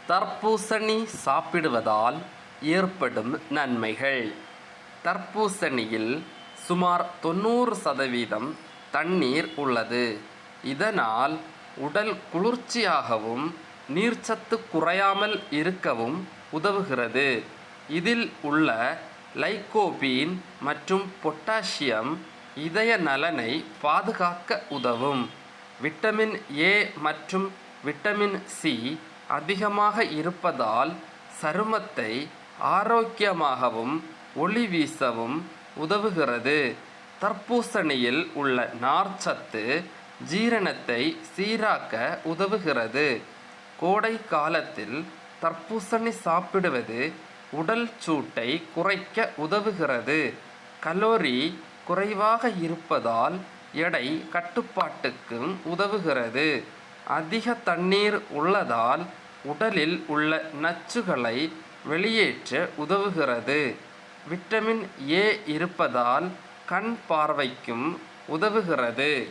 தர்பூசணி சாப்பிடுவதால் ஏற்படும் நன்மைகள். தர்பூசணியில் சுமார் 90% தண்ணீர் உள்ளது. இதனால் உடல் குளிர்ச்சியாகவும் நீர்ச்சத்து குறையாமல் இருக்கவும் உதவுகிறது. இதில் உள்ள லைகோபீன் மற்றும் பொட்டாசியம் இதய நலனை பாதுகாக்க உதவும். விட்டமின் ஏ மற்றும் விட்டமின் சி அதிகமாக இருப்பதால் சருமத்தை ஆரோக்கியமாகவும் ஒளி வீசவும் உதவுகிறது. தர்பூசணியில் உள்ள நார்ச்சத்து ஜீரணத்தை சீராக்க உதவுகிறது. கோடை காலத்தில் தர்பூசணி சாப்பிடுவது உடல் சூட்டை குறைக்க உதவுகிறது. கலோரி குறைவாக இருப்பதால் எடை கட்டுப்பாட்டுக்கும் உதவுகிறது. அதிக தண்ணீர் உள்ளதால் உடலில் உள்ள நச்சுகளை வெளியேற்ற உதவுகிறது. விட்டமின் ஏ இருப்பதால் கண் பார்வைக்கும் உதவுகிறது.